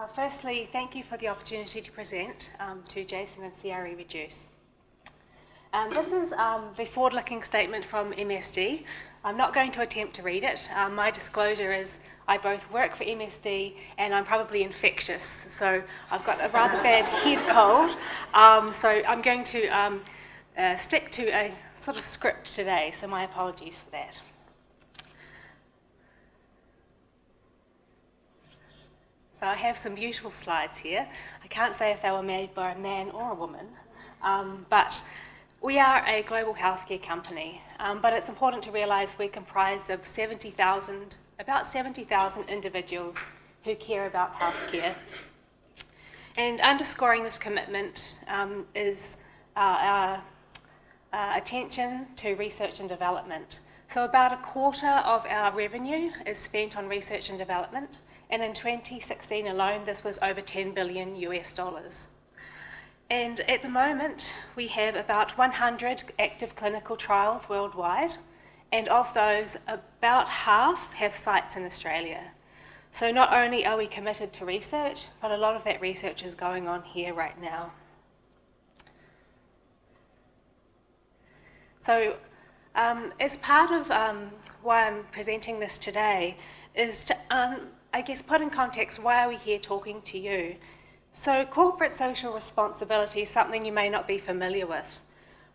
Firstly, thank you for the opportunity to present to Jason and CRE Reduce. This is the forward-looking statement from MSD. I'm not going to attempt to read it. My disclosure is I both work for MSD and I'm probably infectious, so I've got a rather bad head cold. So I'm going to stick to a sort of script today, so my apologies for that. So I have some beautiful slides here. I can't say if they were made by a man or a woman, but we are a global healthcare company, but it's important to realise we're comprised of about 70,000 individuals who care about healthcare. And underscoring this commitment is our attention to research and development. So about a quarter of our revenue is spent on research and development, and in 2016 alone, this was over $10 billion US. And at the moment, we have about 100 active clinical trials worldwide, and of those, about half have sites in Australia. So not only are we committed to research, but a lot of that research is going on here right now. So as part of why I'm presenting this today is to, I guess, put in context why are we here talking to you. So corporate social responsibility is something you may not be familiar with.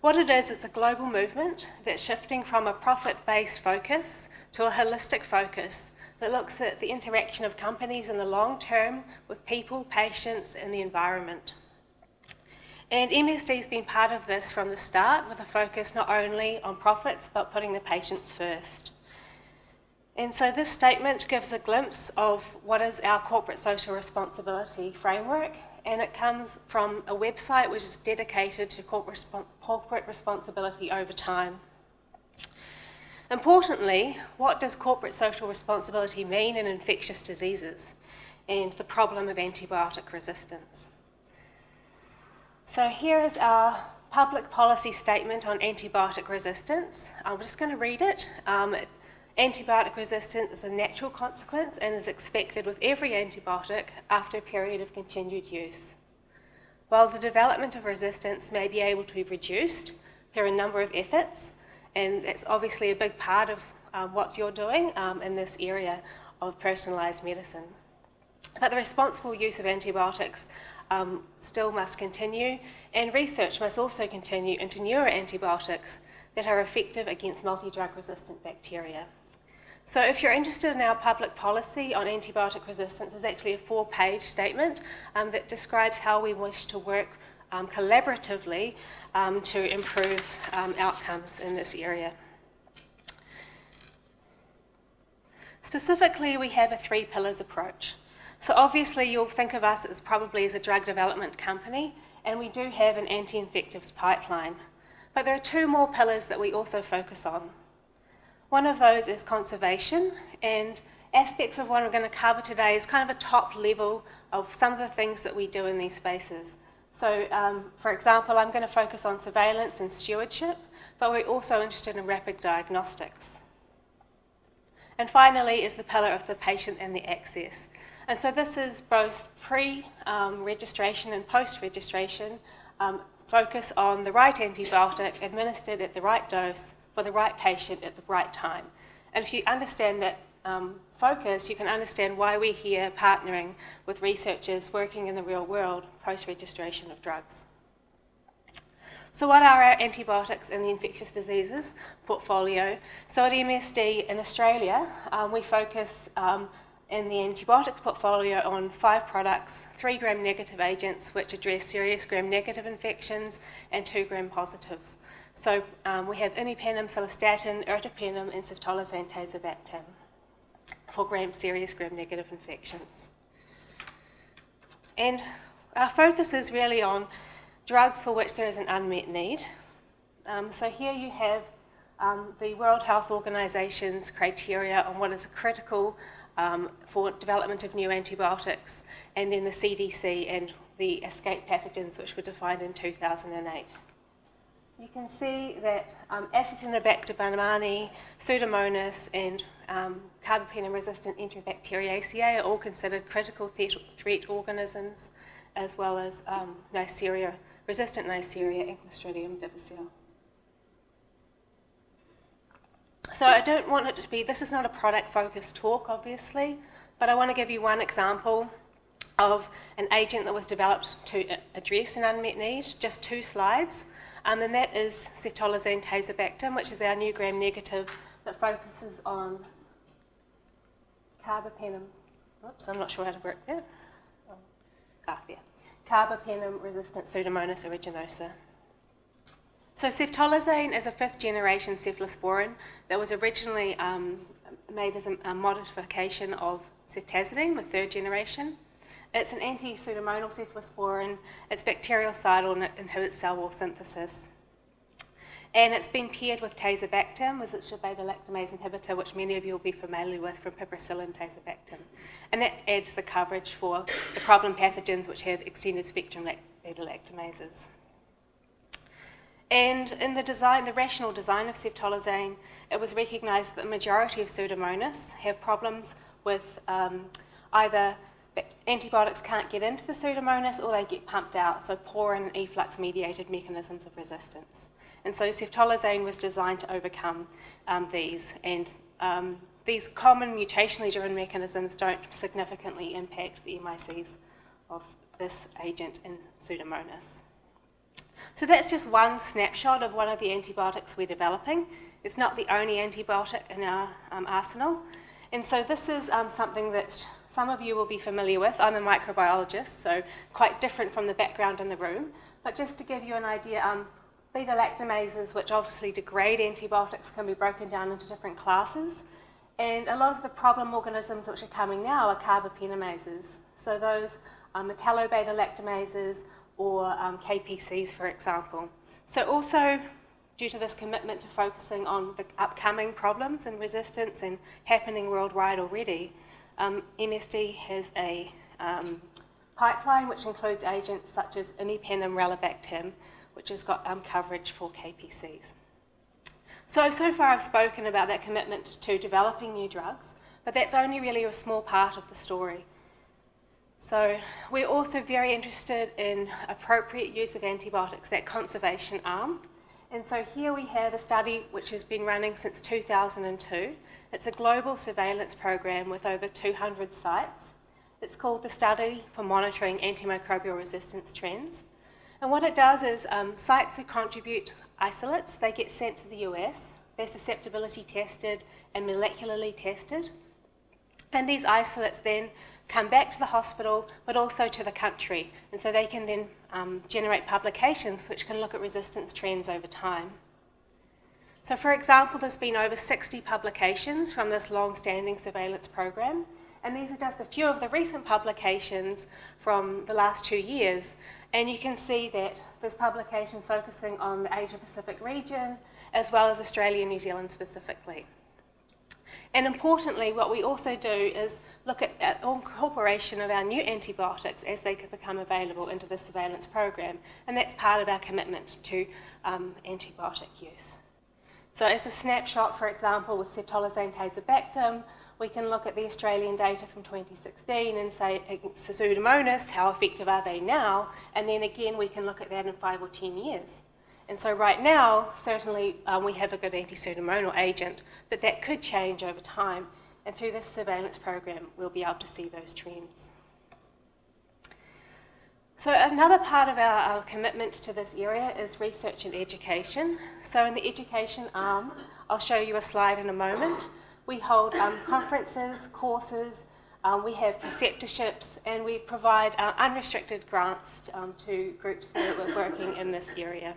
What it is, it's a global movement that's shifting from a profit-based focus to a holistic focus that looks at the interaction of companies in the long term with people, patients, and the environment. And MSD's been part of this from the start with a focus not only on profits, but putting the patients first. And so this statement gives a glimpse of what is our corporate social responsibility framework, and it comes from a website which is dedicated to corporate responsibility over time. Importantly, what does corporate social responsibility mean in infectious diseases and the problem of antibiotic resistance? So here is our public policy statement on antibiotic resistance. I'm just going to read it. Antibiotic resistance is a natural consequence and is expected with every antibiotic after a period of continued use. While the development of resistance may be able to be reduced through a number of efforts, and that's obviously a big part of what you're doing in this area of personalised medicine. But the responsible use of antibiotics still must continue, and research must also continue into newer antibiotics that are effective against multi-drug resistant bacteria. So if you're interested in our public policy on antibiotic resistance, there's actually a 4-page statement that describes how we wish to work collaboratively to improve outcomes in this area. Specifically, we have a 3 pillars approach. So obviously you'll think of us as probably as a drug development company, and we do have an anti-infectives pipeline. But there are 2 more pillars that we also focus on. One of those is conservation, and aspects of what I'm going to cover today is kind of a top level of some of the things that we do in these spaces. So, for example, I'm going to focus on surveillance and stewardship, but we're also interested in rapid diagnostics. And finally is the pillar of the patient and the access. And so this is both pre-registration and post-registration, focus on the right antibiotic administered at the right dose for the right patient at the right time. And if you understand that focus, you can understand why we're here partnering with researchers working in the real world post-registration of drugs. So what are our antibiotics in the infectious diseases portfolio? So at MSD in Australia, we focus in the antibiotics portfolio on 5 products, 3 gram-negative agents which address serious gram-negative infections and 2 gram-positives. So we have imipenem, cilastatin, ertapenem, and ceftolozane tazobactam for serious gram-negative infections. And our focus is really on drugs for which there is an unmet need. So here you have the World Health Organization's criteria on what is critical for development of new antibiotics, and then the CDC and the escape pathogens which were defined in 2008. You can see that Acinetobacter baumannii, Pseudomonas, and carbapenem-resistant Enterobacteriaceae are all considered critical threat organisms, as well as resistant Neisseria and Clostridium difficile. So I don't want it to be, this is not a product-focused talk, obviously, but I want to give you one example of an agent that was developed to address an unmet need, just 2 slides, and that is ceftolozane tazobactam, which is our new gram-negative that focuses on carbapenem, oops, I'm not sure how to work that, there, carbapenem-resistant Pseudomonas aeruginosa. So ceftolozane is a 5th-generation cephalosporin that was originally made as a modification of ceftazidime, the 3rd generation. It's an anti-pseudomonal cephalosporin, it's bactericidal and it inhibits cell wall synthesis. And it's been paired with tazobactam, which is a beta-lactamase inhibitor, which many of you will be familiar with from piperacillin tazobactam. And that adds the coverage for the problem pathogens which have extended spectrum beta-lactamases. And in the rational design of ceftolozane, it was recognised that the majority of Pseudomonas have problems with either antibiotics can't get into the Pseudomonas or they get pumped out, so porin and efflux-mediated mechanisms of resistance. And so ceftolozane was designed to overcome these, and these common mutationally driven mechanisms don't significantly impact the MICs of this agent in Pseudomonas. So that's just one snapshot of one of the antibiotics we're developing. It's not the only antibiotic in our arsenal. And so this is something that some of you will be familiar with. I'm a microbiologist, so quite different from the background in the room. But just to give you an idea, beta-lactamases, which obviously degrade antibiotics, can be broken down into different classes. And a lot of the problem organisms which are coming now are carbapenemases. So those are metallo-beta-lactamases, or KPCs, for example. So also, due to this commitment to focusing on the upcoming problems and resistance and happening worldwide already, MSD has a pipeline which includes agents such as imipenem relebactam, which has got coverage for KPCs. So far I've spoken about that commitment to developing new drugs, but that's only really a small part of the story. So we're also very interested in appropriate use of antibiotics, that conservation arm. And so here we have a study which has been running since 2002. It's a global surveillance program with over 200 sites. It's called the Study for Monitoring Antimicrobial Resistance Trends. And what it does is sites who contribute isolates, they get sent to the US. They're susceptibility tested and molecularly tested. And these isolates then come back to the hospital, but also to the country. And so they can then generate publications which can look at resistance trends over time. So for example, there's been over 60 publications from this long-standing surveillance program. And these are just a few of the recent publications from the last 2 years. And you can see that there's publications focusing on the Asia-Pacific region, as well as Australia and New Zealand specifically. And importantly, what we also do is look at incorporation of our new antibiotics as they become available into the surveillance program. And that's part of our commitment to antibiotic use. So as a snapshot, for example, with ceftolozane tazobactam, we can look at the Australian data from 2016 and say, against the Pseudomonas, how effective are they now? And then again, we can look at that in 5 or 10 years. And so right now, certainly we have a good anti-pseudomonal agent, but that could change over time. And through this surveillance program, we'll be able to see those trends. So another part of our commitment to this area is research and education. So in the education arm, I'll show you a slide in a moment. We hold conferences, courses, we have preceptorships, and we provide unrestricted grants to groups that are working in this area.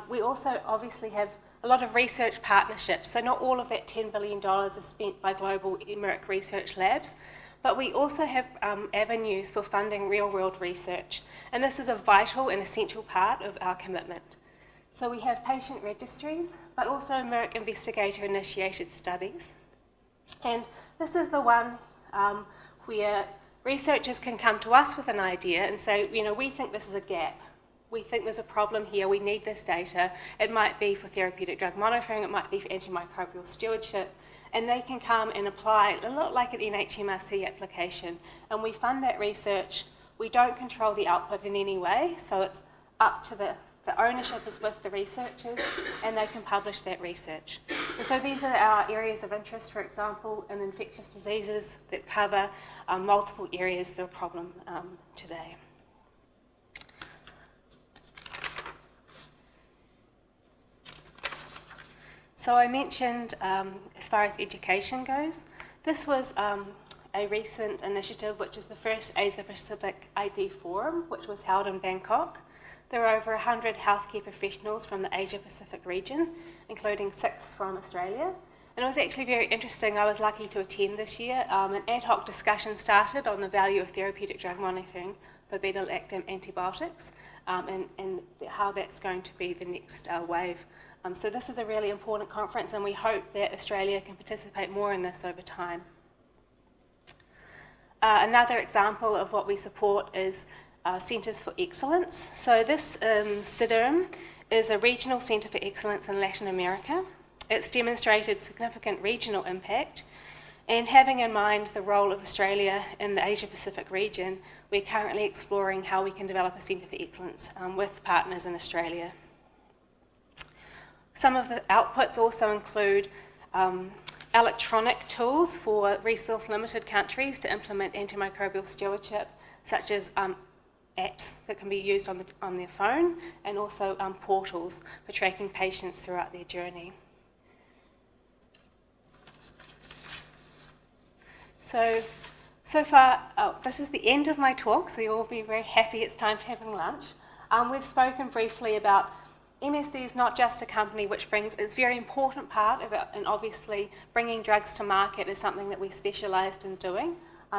We also obviously have a lot of research partnerships, so not all of that $10 billion is spent by global Merck research labs, but we also have avenues for funding real-world research, and this is a vital and essential part of our commitment. So we have patient registries, but also Merck investigator-initiated studies. And this is the one where researchers can come to us with an idea and say, you know, we think this is a gap. We think there's a problem here, we need this data. It might be for therapeutic drug monitoring, it might be for antimicrobial stewardship, and they can come and apply a lot like an NHMRC application, and we fund that research. We don't control the output in any way, so it's up to the ownership is with the researchers, and they can publish that research. And so these are our areas of interest, for example, in infectious diseases that cover multiple areas that are a problem today. So I mentioned, as far as education goes, this was a recent initiative, which is the first AsiaPacific AG Forum, which was held in Bangkok. There were over 100 healthcare professionals from the Asia-Pacific region, including 6 from Australia. And it was actually very interesting. I was lucky to attend this year. An ad hoc discussion started on the value of therapeutic drug monitoring for beta-lactam antibiotics and how that's going to be the next wave. So this is a really important conference, and we hope that Australia can participate more in this over time. Another example of what we support is Centres for Excellence. So this CIDRM is a regional centre for excellence in Latin America. It's demonstrated significant regional impact, and having in mind the role of Australia in the Asia-Pacific region, we're currently exploring how we can develop a centre for excellence with partners in Australia. Some of the outputs also include electronic tools for resource-limited countries to implement antimicrobial stewardship, such as apps that can be used on their phone, and also portals for tracking patients throughout their journey. So far, this is the end of my talk, so you'll all be very happy it's time for having lunch. We've spoken briefly about MSD is not just a company which brings, it's a very important part of it, and obviously bringing drugs to market is something that we specialised in doing.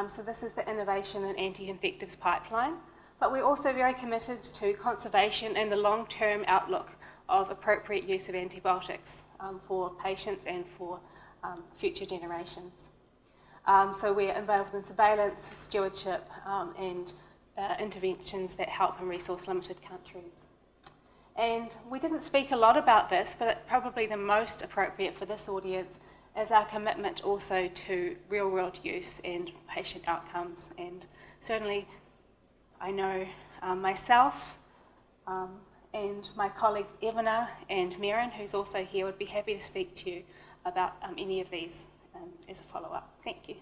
So this is the innovation and anti-infectives pipeline. But we're also very committed to conservation and the long-term outlook of appropriate use of antibiotics for patients and for future generations. So we're involved in surveillance, stewardship, and interventions that help in resource-limited countries. And we didn't speak a lot about this, but probably the most appropriate for this audience is our commitment also to real-world use and patient outcomes. And certainly, I know myself and my colleagues Evana and Mirren, who's also here, would be happy to speak to you about any of these as a follow-up. Thank you.